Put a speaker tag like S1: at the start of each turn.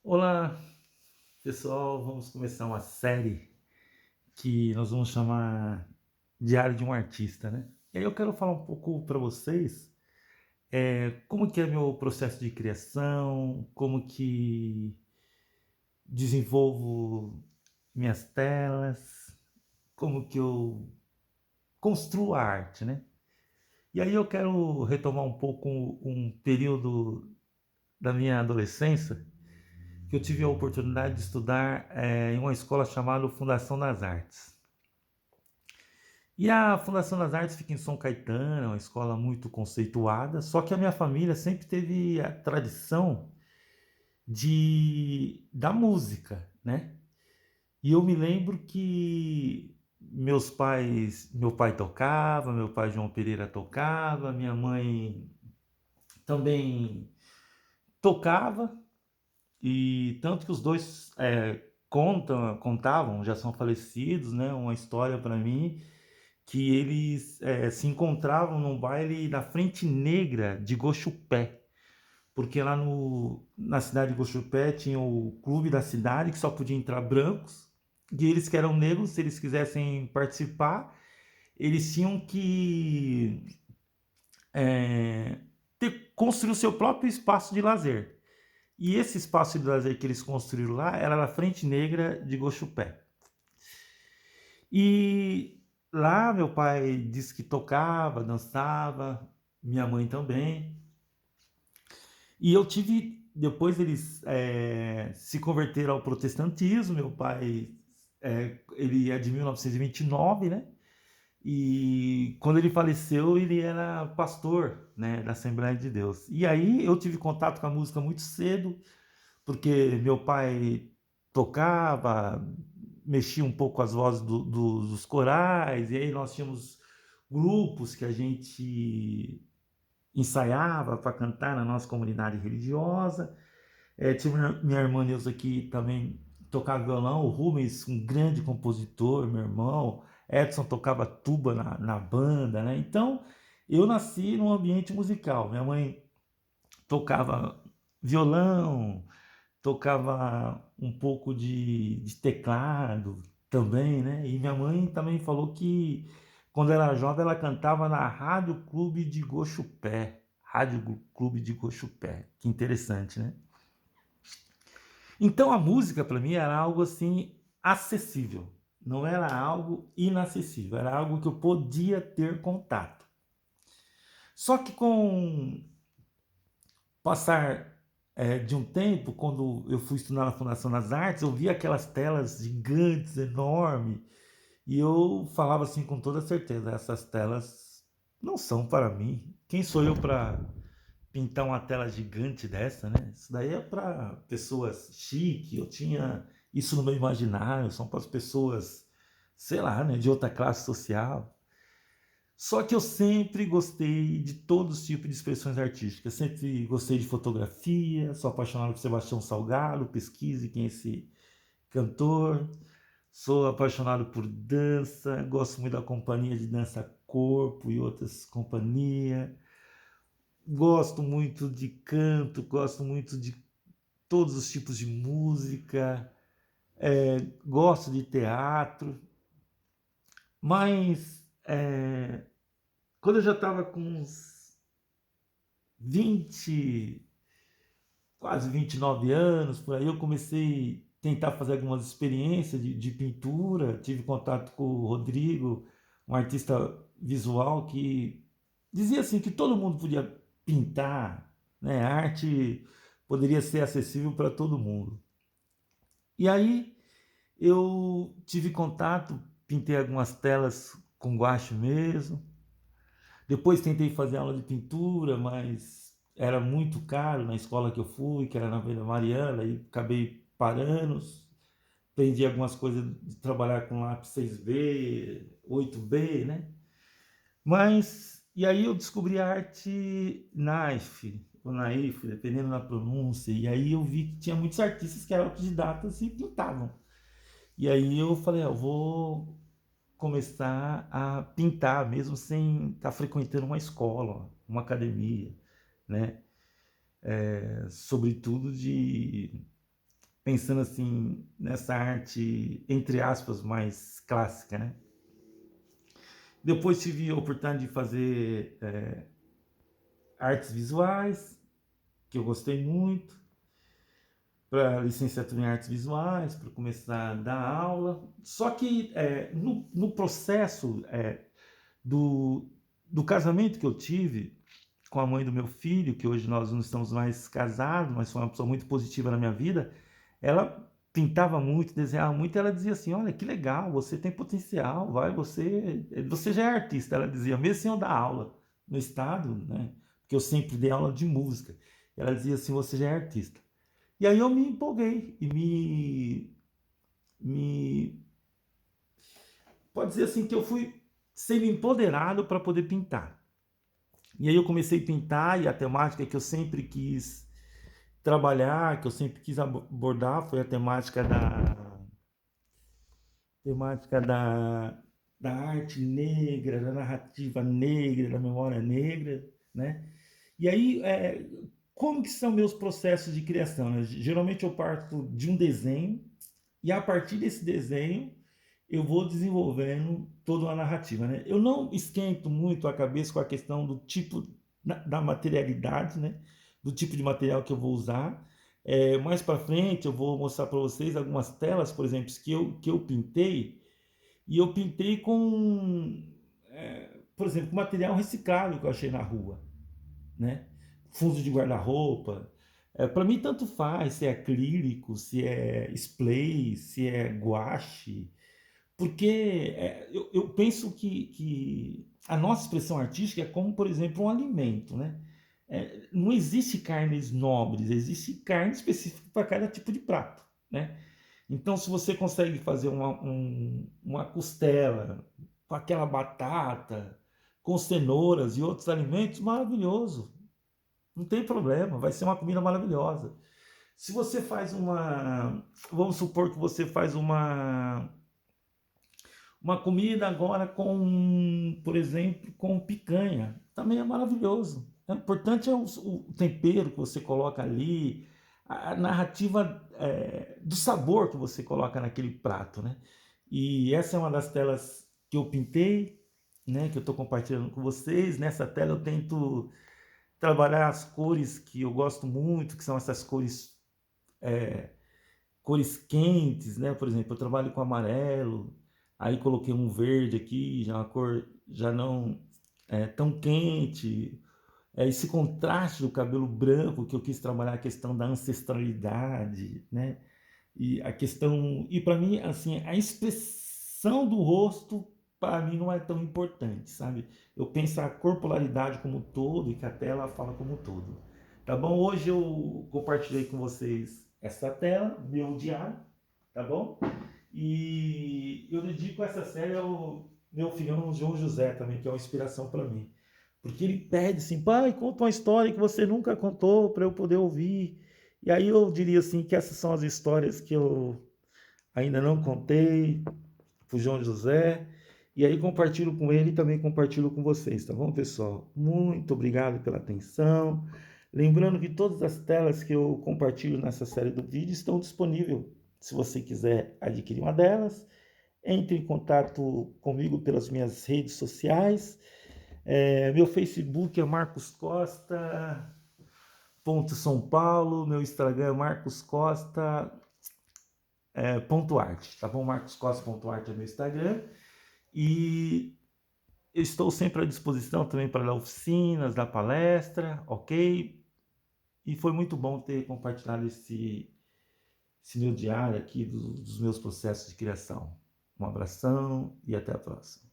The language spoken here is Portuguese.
S1: Olá, pessoal. Vamos começar uma série que nós vamos chamar Diário de um Artista, né? E aí eu quero falar um pouco para vocês como que é meu processo de criação, como que desenvolvo minhas telas, como que eu construo a arte, né? E aí eu quero retomar um pouco um período da minha adolescência que eu tive a oportunidade de estudar em uma escola chamada Fundação das Artes. E a Fundação das Artes fica em São Caetano, é uma escola muito conceituada, só que a minha família sempre teve a tradição da música, né? E eu me lembro que meu pai tocava, meu pai João Pereira tocava, minha mãe também tocava, e tanto que os dois contavam, já são falecidos, né? Uma história para mim que eles se encontravam num baile na Frente Negra de Gochupé, porque lá na cidade de Gochupé tinha o clube da cidade que só podia entrar brancos, e eles que eram negros, se eles quisessem participar, eles tinham que construir o seu próprio espaço de lazer. E esse espaço de lazer que eles construíram lá era na Frente Negra de Gochupé. E lá meu pai disse que tocava, dançava, minha mãe também. E eu tive, depois eles se converteram ao protestantismo, meu pai, ele é de 1929, né? E quando ele faleceu, ele era pastor, né, da Assembleia de Deus. E aí eu tive contato com a música muito cedo, porque meu pai tocava, mexia um pouco as vozes dos corais, e aí nós tínhamos grupos que a gente ensaiava para cantar na nossa comunidade religiosa. Tinha minha irmã Neuza que também tocava violão, o Rubens, um grande compositor, meu irmão, Edson tocava tuba na banda, né? Então, eu nasci num ambiente musical. Minha mãe tocava violão, tocava um pouco de teclado também, né? E minha mãe também falou que quando era jovem ela cantava na Rádio Clube de Gochupé. Rádio Clube de Gochupé. Que interessante, né? Então a música para mim era algo assim acessível. Não era algo inacessível, era algo que eu podia ter contato. Só que com passar de um tempo, quando eu fui estudar na Fundação das Artes, eu vi aquelas telas gigantes, enormes, e eu falava assim com toda certeza: essas telas não são para mim. Quem sou eu para pintar uma tela gigante dessa, né? Isso daí é para pessoas chiques. Eu tinha isso no meu imaginário, são para as pessoas, sei lá, né, de outra classe social. Só que eu sempre gostei de todos os tipos de expressões artísticas. Sempre gostei de fotografia, sou apaixonado por Sebastião Salgado, pesquise quem é esse cantor. Sou apaixonado por dança, gosto muito da companhia de dança corpo e outras companhias. Gosto muito de canto, gosto muito de todos os tipos de música, gosto de teatro, mas quando eu já estava com uns 20, quase 29 anos, por aí eu comecei a tentar fazer algumas experiências de pintura, tive contato com o Rodrigo, um artista visual que dizia assim que todo mundo podia pintar, né? A arte poderia ser acessível para todo mundo. E aí eu tive contato, pintei algumas telas com guache mesmo. Depois tentei fazer aula de pintura, mas era muito caro na escola que eu fui, que era na Vila Mariana, e acabei parando. Aprendi algumas coisas de trabalhar com lápis 6B, 8B, né? Mas, e aí eu descobri a arte knife, ou naif, dependendo da pronúncia, e aí eu vi que tinha muitos artistas que eram autodidatas e pintavam. E aí eu falei, eu vou começar a pintar, mesmo sem estar frequentando uma escola, uma academia, né? Sobretudo de pensando assim nessa arte, entre aspas, mais clássica, né? Depois tive a oportunidade de fazer artes visuais, que eu gostei muito, para licenciatura em artes visuais, para começar a dar aula. Só que no processo do, do casamento que eu tive com a mãe do meu filho, que hoje nós não estamos mais casados, mas foi uma pessoa muito positiva na minha vida, ela pintava muito, desenhava muito, e ela dizia assim, olha, que legal, você tem potencial, vai, você já é artista, ela dizia, mesmo sem eu dar aula no estado, né, porque eu sempre dei aula de música, ela dizia assim, você já é artista. E aí eu me empolguei e me pode dizer assim que eu fui sendo empoderado para poder pintar. E aí eu comecei a pintar e a temática que eu sempre quis trabalhar, que eu sempre quis abordar, foi a temática da arte negra, da narrativa negra, da memória negra, né? E aí, como que são meus processos de criação, né? Geralmente eu parto de um desenho e a partir desse desenho eu vou desenvolvendo toda uma narrativa, né? Eu não esquento muito a cabeça com a questão do tipo da materialidade, né? Do tipo de material que eu vou usar. Mais para frente eu vou mostrar para vocês algumas telas, por exemplo, que eu pintei e eu pintei com, por exemplo, material reciclável que eu achei na rua, né? Fundo de guarda-roupa. Para mim, tanto faz se é acrílico, se é spray, se é guache, porque eu penso que a nossa expressão artística é como, por exemplo, um alimento, né? Não existe carnes nobres, existe carne específica para cada tipo de prato, né? Então, se você consegue fazer uma costela com aquela batata, com cenouras e outros alimentos, maravilhoso. Não tem problema, vai ser uma comida maravilhosa. Se você faz vamos supor que você faz uma comida agora com, por exemplo, com picanha, também é maravilhoso. O importante é o tempero que você coloca ali, a narrativa do sabor que você coloca naquele prato, né? E essa é uma das telas que eu pintei, né? Que eu estou compartilhando com vocês. Nessa tela eu tento trabalhar as cores que eu gosto muito, que são essas cores quentes, né? Por exemplo, eu trabalho com amarelo, aí coloquei um verde aqui, já uma cor já não tão quente. Esse contraste do cabelo branco que eu quis trabalhar a questão da ancestralidade, né? E a questão, e para mim, assim, a expressão do rosto para mim não é tão importante, sabe? Eu penso a corporalidade como um todo e que a tela fala como um todo. Tá bom? Hoje eu compartilhei com vocês essa tela, meu diário, tá bom? E eu dedico essa série ao meu filhão João José também, que é uma inspiração para mim. Porque ele pede assim, pai, conta uma história que você nunca contou para eu poder ouvir. E aí eu diria assim que essas são as histórias que eu ainda não contei para o João José. E aí compartilho com ele e também compartilho com vocês, tá bom, pessoal? Muito obrigado pela atenção. Lembrando que todas as telas que eu compartilho nessa série do vídeo estão disponíveis. Se você quiser adquirir uma delas, entre em contato comigo pelas minhas redes sociais. Meu Facebook é Marcos Costa São Paulo, meu Instagram é Marcos Costa ponto arte, tá bom? Marcos Costa ponto arte é meu Instagram. E eu estou sempre à disposição também para dar oficinas, dar palestra, ok? E foi muito bom ter compartilhado esse meu diário aqui dos meus processos de criação. Um abração e até a próxima.